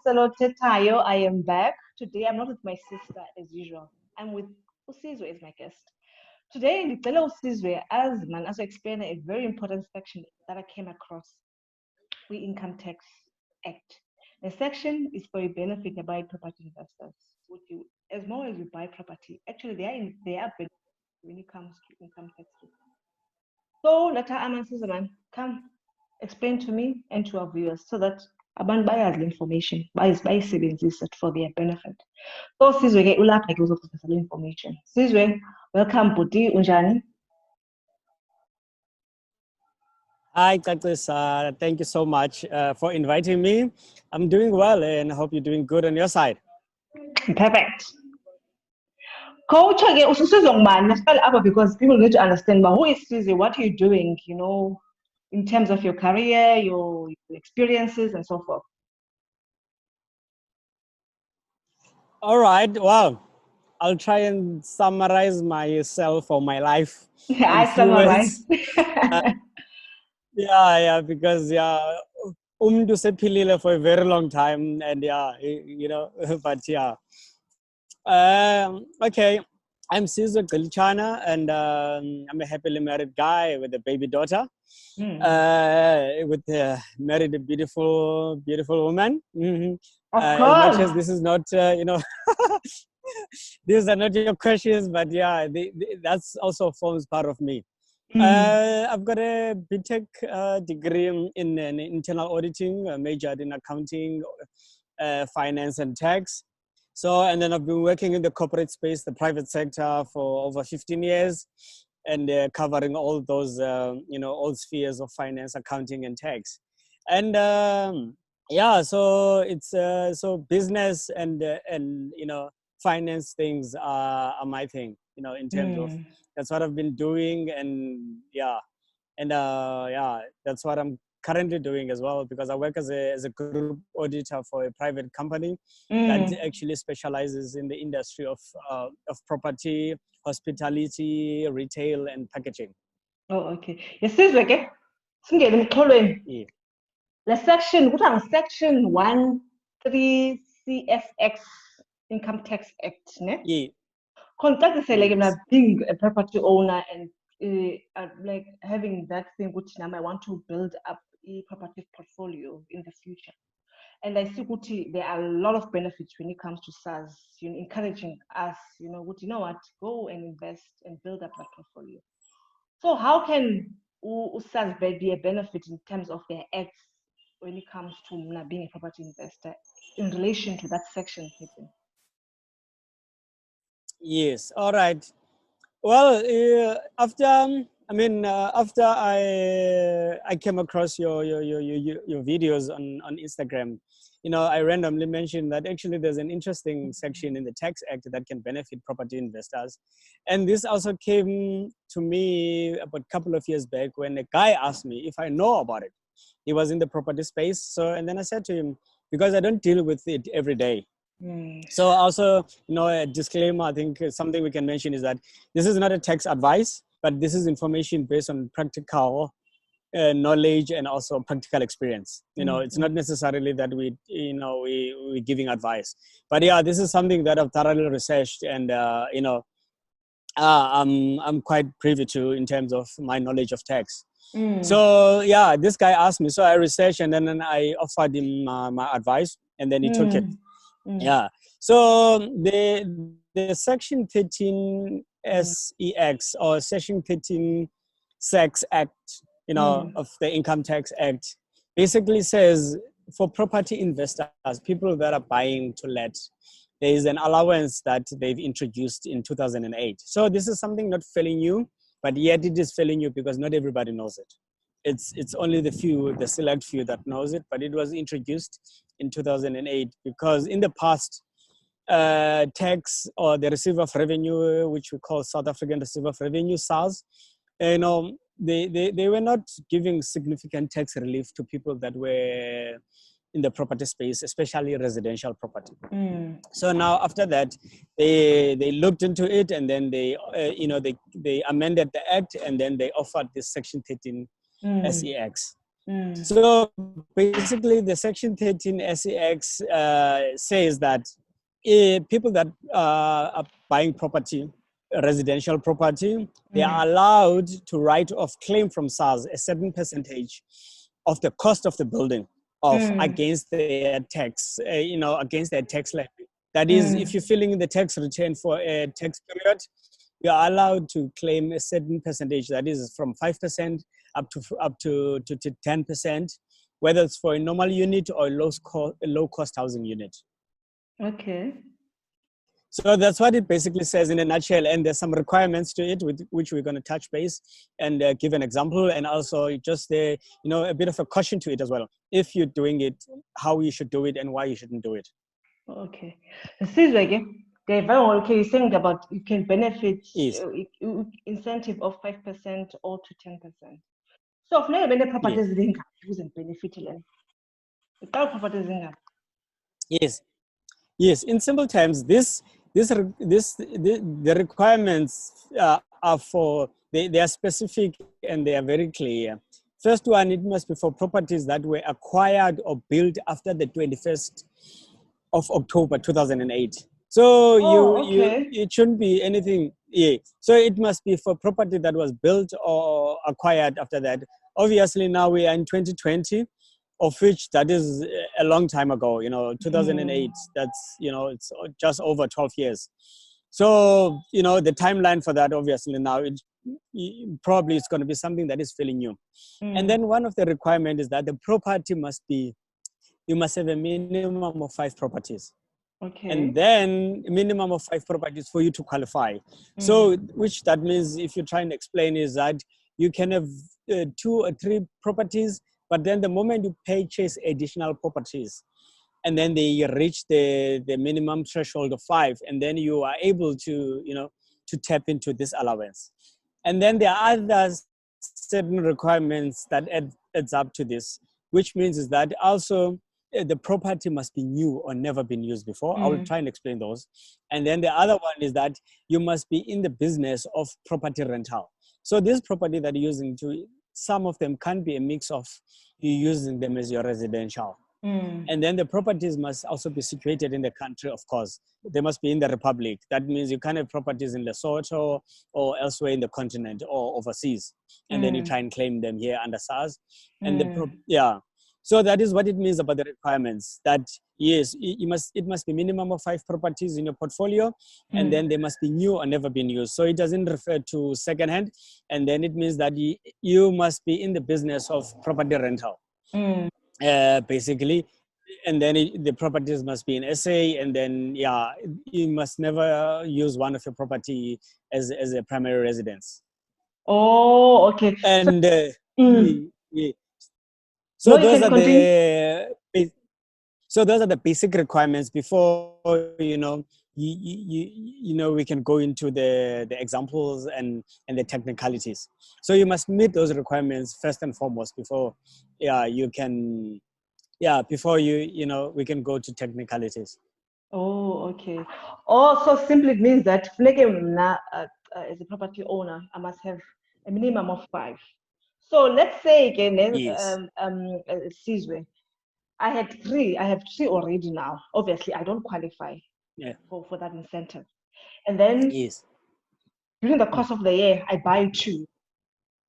Selotetayo. I am back. Today I'm not with my sister as usual. I'm with Sizwe as my guest. Today, ngicela Sizwe as explain a very important section that I came across. We Income Tax Act. The section is for a benefit by property investors. Would you, as more as you buy property, actually they are benefits when it comes to income tax. So let Aman Suzaman come explain to me and to our viewers so that abantu bayazi information bayisebenzise for their benefit. So Sizwe ke ulapha ke uzoprocessa le information. Sizwe, welcome Bhuti, unjani? Hi, Katlisa. Thank you so much for inviting me. I'm doing well and I hope you're doing good on your side. Perfect. Coach, let's spell up because people need to understand, but who is Sizwe? What are you doing, in terms of your career, your experiences, and so forth? All right. Well, I'll try and summarize myself or my life. I summarize. Yeah, because umntu sephilile for a very long time, and but yeah. Okay, I'm Sizwe Gcilitshana, and I'm a happily married guy with a baby daughter. Married a beautiful woman. Mm-hmm. Of course. As much as this is not, these are not your questions, but yeah, that's also forms part of me. I've got a BTech degree in internal auditing, majored in accounting, finance and tax. So, and then I've been working in the corporate space, the private sector for over 15 years and covering all those, all spheres of finance, accounting and tax. And so it's, so business and finance things are my thing, in terms of, that's what I've been doing. And that's what I'm currently doing as well, because I work as a group auditor for a private company that actually specializes in the industry of property, hospitality, retail, and packaging. Oh, okay. Yes, okay. Yeah. The section, what are section 13 CFX Income Tax Act, ne? Yeah. Contact is like being a property owner and like having that thing which now I want to build up a property portfolio in the future. And I see there are a lot of benefits when it comes to SARS, encouraging us, what, go and invest and build up that portfolio. So how can SARS be a benefit in terms of their acts when it comes to being a property investor in relation to that section? Yes. All right. Well, after I came across your videos on Instagram, I randomly mentioned that actually there's an interesting section in the Tax Act that can benefit property investors. And this also came to me about a couple of years back when a guy asked me if I know about it. He was in the property space. So, and then I said to him, because I don't deal with it every day. So also, a disclaimer, I think something we can mention is that this is not a tax advice, but this is information based on practical knowledge and also practical experience. It's not necessarily that we're giving advice, but yeah, this is something that I've thoroughly researched and, I'm quite privy to in terms of my knowledge of tax. So yeah, this guy asked me, so I researched and then I offered him my advice and then he took it. Yeah. So the Section 13 SEX or Section 13 SEX Act, of the Income Tax Act, basically says for property investors, people that are buying to let, there is an allowance that they've introduced in 2008. So this is something not fairly new, but yet it is fairly new because not everybody knows it. It's only the select few that knows it, but it was introduced in 2008 because in the past, tax or the receiver of revenue, which we call South African Receiver of Revenue, SARS, they were not giving significant tax relief to people that were in the property space, especially residential property. So now after that, they looked into it and then they amended the act and then they offered this Section 13 SEX. So basically, the Section 13 SEX says that people that are buying property, residential property, they are allowed to write off claim from SARS a certain percentage of the cost of the building against their tax, against their tax levy. That is, if you're filling in the tax return for a tax period, you are allowed to claim a certain percentage, that is from 5% up to 10%, whether it's for a normal unit or a low cost housing unit. Okay. So that's what it basically says in a nutshell, and there's some requirements to it with which we're going to touch base and give an example, and also just a bit of a caution to it as well. If you're doing it, how you should do it and why you shouldn't do it. Okay. Sizwe, okay, you're saying about you can benefit incentive of 5% or to 10%. So if many properties who's benefiting, properties. Yes. In simple terms, the requirements are for they are specific and they are very clear. First one, it must be for properties that were acquired or built after the 21st of October 2008. So it shouldn't be anything. Yeah. So it must be for property that was built or acquired after that. Obviously, now we are in 2020, of which that is a long time ago. 2008. That's it's just over 12 years. So the timeline for that, obviously now probably it's going to be something that is fairly new. And then one of the requirements is that the property you must have a minimum of 5 properties. Okay. And then a minimum of 5 properties for you to qualify. So, which that means, if you're trying to explain, is that you can have 2 or 3 properties, but then the moment you purchase additional properties, and then they reach the minimum threshold of 5, and then you are able to, to tap into this allowance. And then there are other certain requirements that adds up to this, which means is that also the property must be new or never been used before. I will try and explain those. And then the other one is that you must be in the business of property rental. So this property that you're using, some of them can be a mix of you using them as your residential. And then the properties must also be situated in the country, of course. They must be in the Republic. That means you can't have properties in Lesotho or elsewhere in the continent or overseas. And then you try and claim them here under SARS. And so that is what it means about the requirements. That yes, it must be minimum of 5 properties in your portfolio, and then they must be new or never been used. So it doesn't refer to secondhand, and then it means that you must be in the business of property rental, basically. And then the properties must be in SA, and then you must never use one of your property as a primary residence. Oh, okay. And So those are the basic requirements before we can go into the examples and the technicalities. So you must meet those requirements first and foremost before we can go to technicalities. Oh, okay. Oh, so simply it means that as a property owner, I must have a minimum of 5. So let's say again, Sizwe, I have 3 already now. Obviously, I don't qualify for that incentive. And then during the course of the year, I buy 2.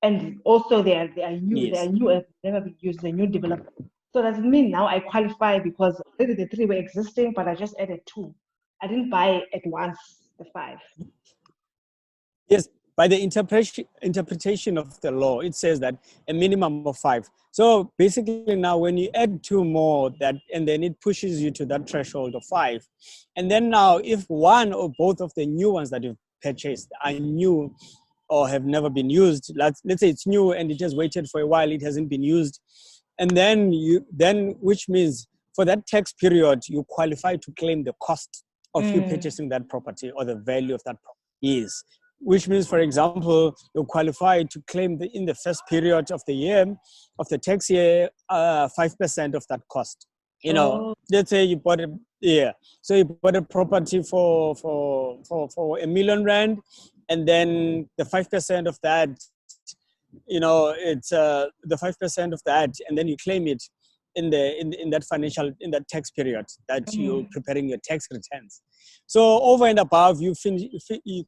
And also they are new, have never been used, the new development. So does it mean now I qualify because already the 3 were existing, but I just added 2? I didn't buy at once the 5. Yes, by the interpretation of the law, it says that a minimum of 5. So basically now when you add 2 more, and then it pushes you to that threshold of 5. And then now if one or both of the new ones that you've purchased are new or have never been used, let's say it's new and it has waited for a while, it hasn't been used, and then which means for that tax period, you qualify to claim the cost of you purchasing that property or the value of that property. Yes. Which means, for example, you qualify to claim in the first period of the year, of the tax year, 5% of that cost. Let's say you bought so you bought a property for R1 million, and then the 5% of that it's the 5% of that, and then you claim it in that tax period that you're preparing your tax returns. So over and above, you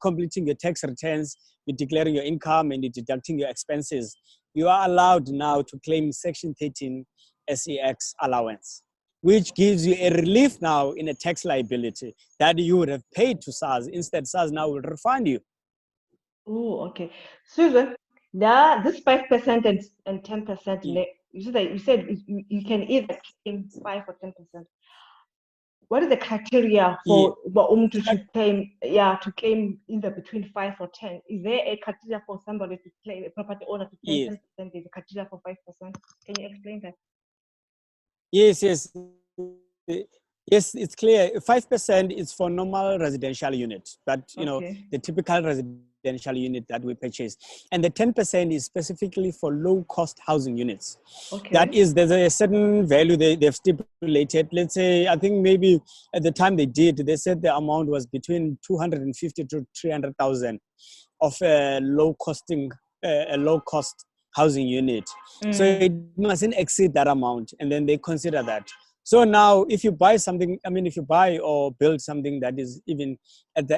completing your tax returns, you're declaring your income, and you're deducting your expenses. You are allowed now to claim Section 13 SEX allowance, which gives you a relief now in a tax liability that you would have paid to SARS. Instead, SARS now will refund you. Oh, okay. Susan, now this 5% and 10%, you said you can either claim 5 or 10%. What is the criteria for to claim? Yeah, to claim either between 5 or 10. Is there a criteria for somebody to claim, a property owner to claim 10%? There's a criteria for 5%. Can you explain that? Yes, it's clear. 5% is for normal residential unit, but the typical residential unit that we purchase, and the 10% is specifically for low-cost housing units. Okay. That is, there's a certain value they've stipulated. Let's say, I think maybe at the time they said the amount was between 250 to 300,000 of a low-cost housing unit. So it mustn't exceed that amount, and then they consider that. So now, if you buy something, if you buy or build something that is even at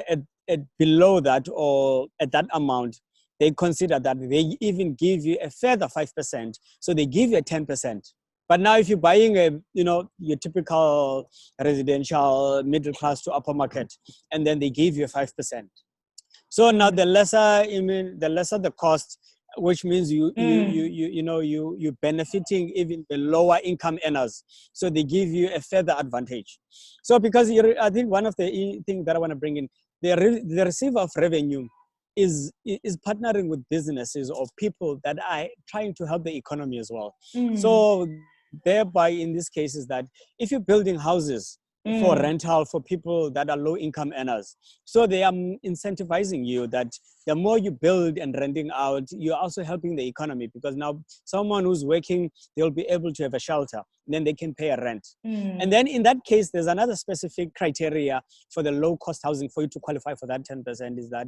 below that or at that amount, they consider that. They even give you a further 5%. So they give you a 10%. But now, if you're buying your typical residential middle class to upper market, and then they give you 5%. So now the lesser the cost, which means you're benefiting even the lower income earners. So they give you a further advantage. So because I think one of the things that I want to bring in, the receiver of revenue is partnering with businesses or people that are trying to help the economy as well. So thereby, in this case, is that if you're building houses for rental for people that are low income earners, so they are incentivizing you that the more you build and renting out, you're also helping the economy, because now someone who's working, they'll be able to have a shelter, and then they can pay a rent. And then in that case, there's another specific criteria for the low cost housing for you to qualify for that 10%, is that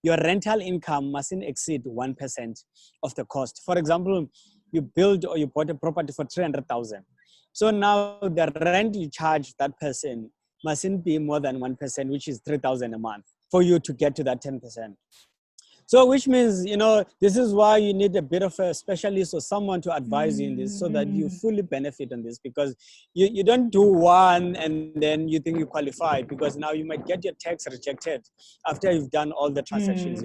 your rental income mustn't exceed 1% of the cost. For example, you build or you bought a property for 300,000. So now the rent you charge that person mustn't be more than 1%, which is 3,000 a month, for you to get to that 10%. So which means, this is why you need a bit of a specialist or someone to advise you in this, so that you fully benefit on this, because you don't do one and then you think you qualify, because now you might get your tax rejected after you've done all the transactions,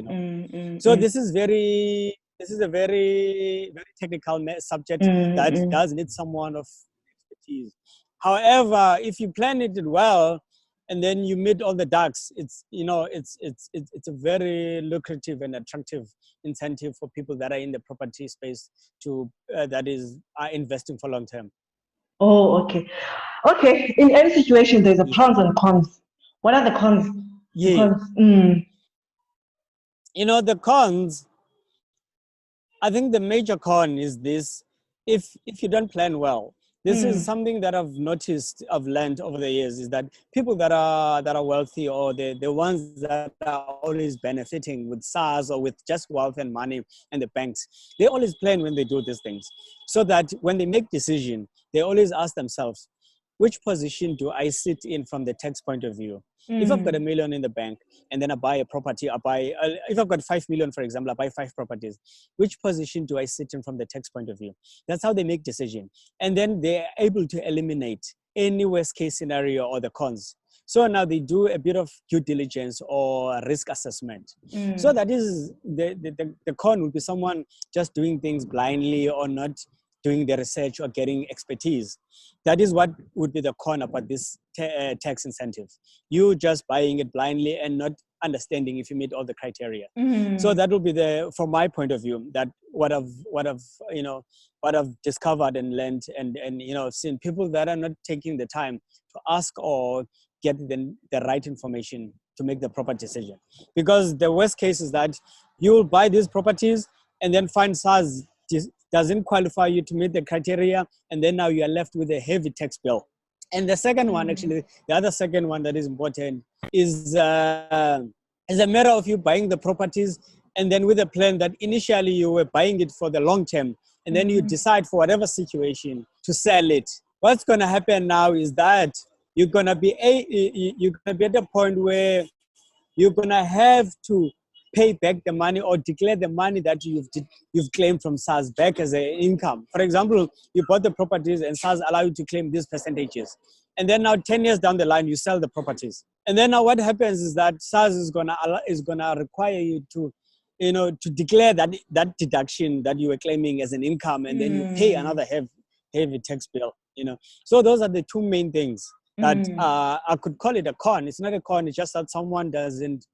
So this is a very, very technical subject that does need someone of expertise. However, if you plan it well, and then you meet all the ducks, it's a very lucrative and attractive incentive for people that are in the property space to are investing for long term. Oh, okay. Okay. In every situation, there's a pros and cons. What are the cons? Yeah. The cons, I think the major con is this: if you don't plan well. This is something that I've learned over the years, is that people that are wealthy, or the ones that are always benefiting with SARS or with just wealth and money and the banks, they always plan when they do these things, so that when they make decision, they always ask themselves, which position do I sit in from the tax point of view? If I've got $1 million in the bank and then I buy a property, if I've got 5 million, for example, I buy 5 properties, which position do I sit in from the tax point of view? That's how they make decision. And then they're able to eliminate any worst case scenario or the cons. So now they do a bit of due diligence or risk assessment. So that is the con would be someone just doing things blindly or not doing the research or getting expertise. That is what would be the con about this tax incentive. You just buying it blindly and not understanding if you meet all the criteria. So that will be from my point of view, that what I've discovered and learned and seen people that are not taking the time to ask or get the right information to make the proper decision. Because the worst case is that you will buy these properties and then find SARS doesn't qualify you to meet the criteria, and then now you are left with a heavy tax bill. And the second one, actually, the other second one that is important is a matter of you buying the properties and then with a plan that initially you were buying it for the long term, and then you decide for whatever situation to sell it. What's going to happen now is that you're going to be at a point where you're going to have to pay back the money or declare the money that you've claimed from SARS back as an income. For example, you bought the properties and SARS allow you to claim these percentages. And then now 10 years down the line, you sell the properties. And then now what happens is that SARS is gonna require you to, to declare that deduction that you were claiming as an income, and then you pay another heavy tax bill. So those are the two main things that I could call it a con. It's not a con. It's just that someone doesn't,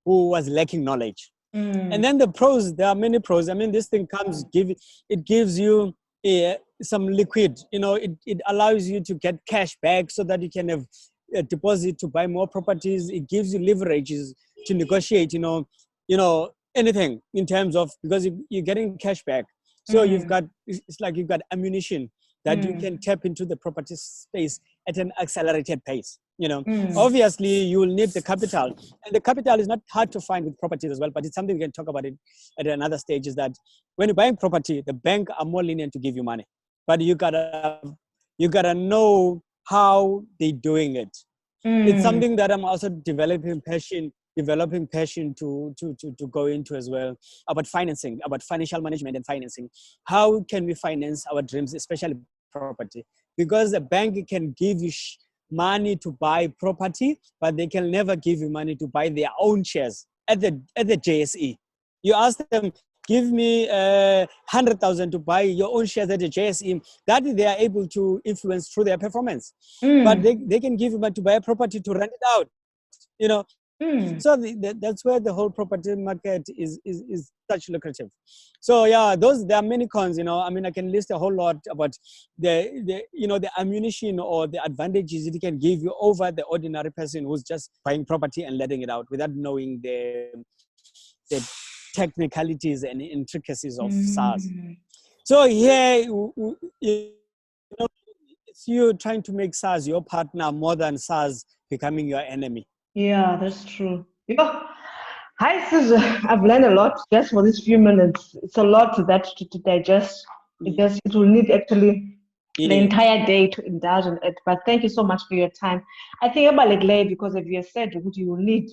who was lacking knowledge. And then the pros, there are many pros. I mean, this thing it gives you some liquid, it allows you to get cash back so that you can have a deposit to buy more properties. It gives you leverages to negotiate, anything in terms of, because you're getting cash back. So it's like you've got ammunition that you can tap into the property space at an accelerated pace. Obviously you will need the capital, and the capital is not hard to find with properties as well, but it's something we can talk about it at another stage. Is that when you're buying property, the bank are more lenient to give you money, but you gotta know how they're doing it. It's something that I'm also developing passion to go into as well, about financing, about financial management and financing. How can we finance our dreams, especially property? Because the bank can give you money to buy property, but they can never give you money to buy their own shares at the JSE. You ask them, give me 100,000 to buy your own shares at the JSE, that they are able to influence through their performance. But they can give you money to buy a property to rent it out, So that's where the whole property market is such lucrative. So yeah, there are many cons. I mean, I can list a whole lot about the ammunition or the advantages it can give you over the ordinary person who's just buying property and letting it out without knowing the technicalities and intricacies of SARS. So here, it's you trying to make SARS your partner more than SARS becoming your enemy. Yeah, that's true. Hi, Sizwe. I've learned a lot just for these few minutes. It's a lot to digest. It will need actually the entire day to indulge in it. But thank you so much for your time. I think about it because if you said you will need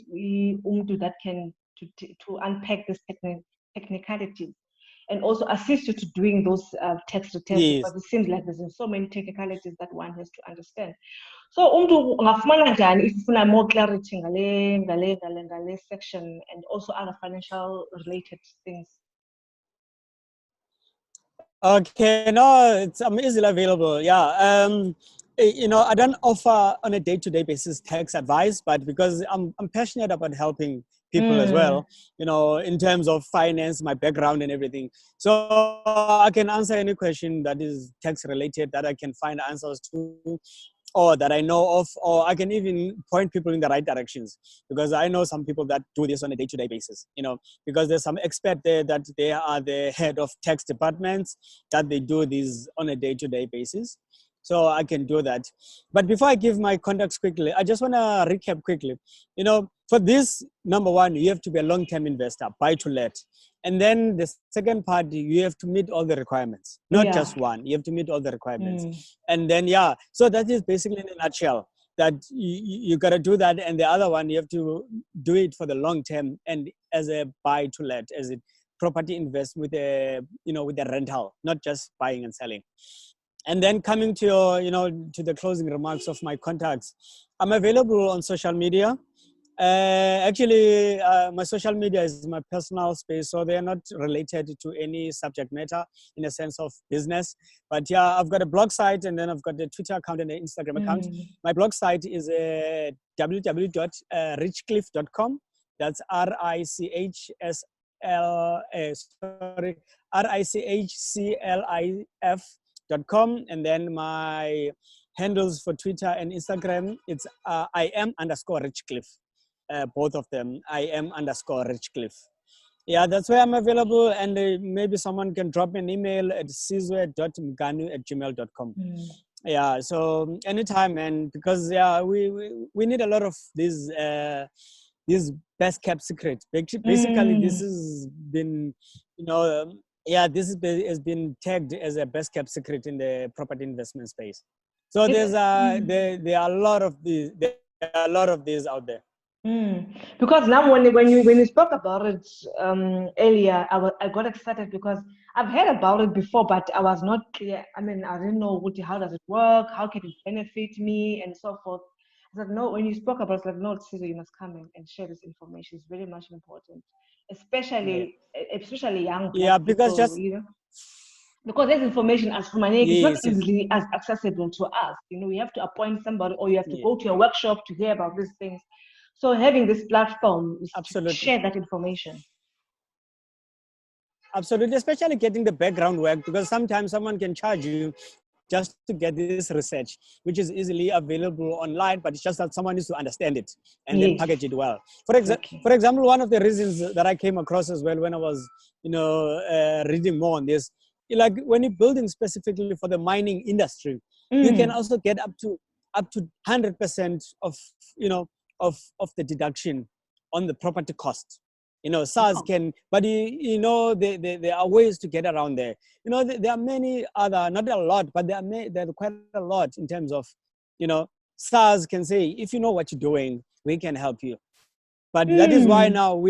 that can to unpack this technicalities and also assist you to doing those text returns, because it seems like there's so many technicalities that one has to understand. So ungafumana njani if ufuna more clarity ngale section and also other financial related things? Okay, no, I'm easily available. Yeah. I don't offer on a day-to-day basis tax advice, but because I'm passionate about helping people as well, in terms of finance, my background and everything. So I can answer any question that is tax related that I can find answers to, or that I know of, or I can even point people in the right directions, because I know some people that do this on a day-to-day basis, because there's some expert there that they are the head of tax departments that they do this on a day-to-day basis. So I can do that. But before I give my contacts quickly, I just want to recap quickly. For this, number one, you have to be a long-term investor, buy to let. And then the second part, you have to meet all the requirements, not just one. You have to meet all the requirements. And then, so that is basically in a nutshell that you got to do that. And the other one, you have to do it for the long term and as a buy to let, as a property invest with a rental, not just buying and selling. And then coming to to the closing remarks of my contacts, I'm available on social media. Actually, my social media is my personal space, so they are not related to any subject matter in a sense of business. But yeah, I've got a blog site, and then I've got a Twitter account and an Instagram account. My blog site is www.richcliffe.com. That's RICHCLIF.com. And then my handles for Twitter and Instagram, it's IM_Richcliffe. Both of them, IM_Richcliffe. Yeah, that's where I'm available. And maybe someone can drop me an email at sizwe.mganu@gmail.com. Yeah, so anytime, and because we need a lot of these best kept secret. Basically, this has been, has been tagged as a best kept secret in the property investment space. So there are a lot of these. There are a lot of these out there. Because now when you spoke about it earlier, I got excited because I've heard about it before, but I was not clear. I mean, I didn't know how does it work, how can it benefit me, and so forth. I said, no, when you spoke about it, like, no, Sizwe, you must come and share this information. It's very much important, especially young black Because people, because this information as from it's not easily as accessible to us. We have to appoint somebody, or you have to go to a workshop to hear about these things. So having this platform is to share that information. Absolutely, especially getting the background work, because sometimes someone can charge you just to get this research, which is easily available online, but it's just that someone needs to understand it and then package it well. For example, one of the reasons that I came across as well when I was, reading more on this, like when you're building specifically for the mining industry, you can also get up to 100% of of the deduction on the property cost. SARS can, but there are ways to get around there. There are many other, not a lot, but there are quite a lot in terms of, SARS can say, if you know what you're doing, we can help you. But that is why now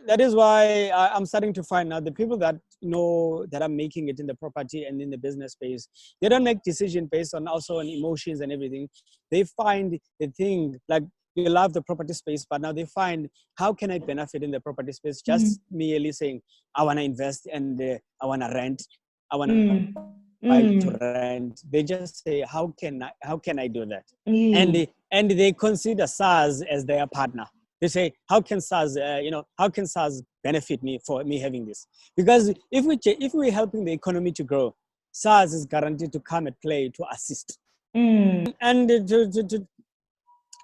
that is why I'm starting to find out the people that that are making it in the property and in the business space, they don't make decisions based on also on emotions and everything. They find the thing like, you love the property space, but now they find, how can I benefit in the property space? Just merely saying, I want to invest and I want to rent, I want to buy to rent. They just say, how can I do that? And they consider SARS as their partner. They say, how can SARS benefit me for me having this? Because if we're helping the economy to grow, SARS is guaranteed to come and play to assist. And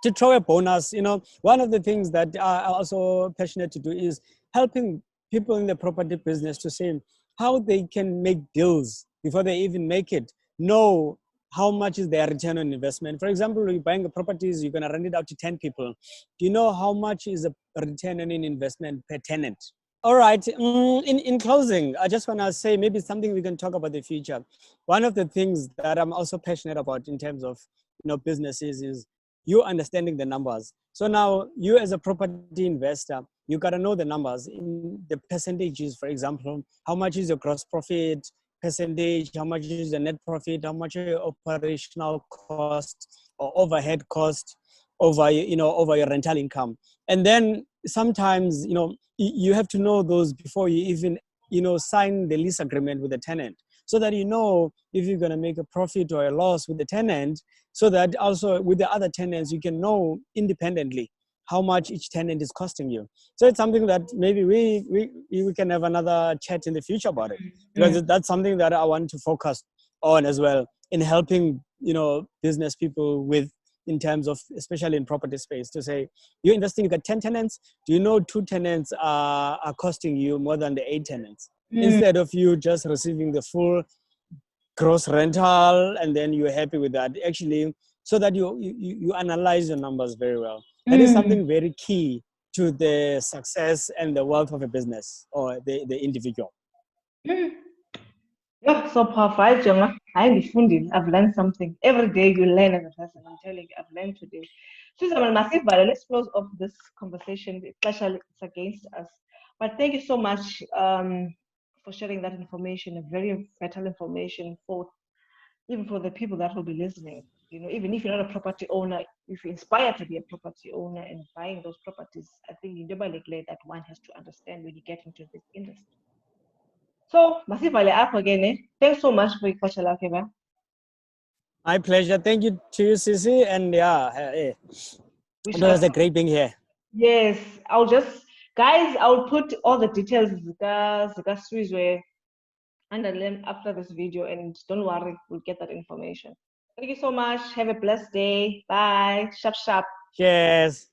to throw a bonus, one of the things that I'm also passionate to do is helping people in the property business to say how they can make deals before they even make it, know how much is their return on investment. For example, you're buying a properties, you're going to rent it out to 10 people. Do you know how much is a return on investment per tenant? All right. In closing, I just want to say maybe something we can talk about the future. One of the things that I'm also passionate about in terms of businesses is you understanding the numbers. So now you as a property investor, you got to know the numbers in the percentages. For example, how much is your gross profit percentage? How much is the net profit? How much are your operational cost or overhead cost over your rental income? And then sometimes you have to know those before you even sign the lease agreement with the tenant, so that if you're going to make a profit or a loss with the tenant, so that also with the other tenants you can know independently how much each tenant is costing you. So it's something that maybe we can have another chat in the future about it, because that's something that I want to focus on as well in helping business people with, in terms of, especially in property space, to say, you're investing, you got 10 tenants, do you know 2 tenants are costing you more than the 8 tenants? Instead of you just receiving the full gross rental and then you're happy with that, actually, so that you analyze your numbers very well. That is something very key to the success and the wealth of a business or the individual. Yeah, so powerful. I've learned something. Every day you learn as a person. I'm telling you, I've learned today. Susan, massive, but let's close off this conversation, especially it's against us. But thank you so much for sharing that information, a very vital information even for the people that will be listening. Even if you're not a property owner, if you're inspired to be a property owner and buying those properties, I think in Dubai that one has to understand when you get into this industry. So, masivale apho again. Thanks so much for your question, My pleasure. Thank you to you, Sisi. And it was a great being here. Yes, I'll put all the details Sizwe underline after this video, and don't worry, we'll get that information. Thank you so much. Have a blessed day. Bye. Sharp, sharp. Cheers.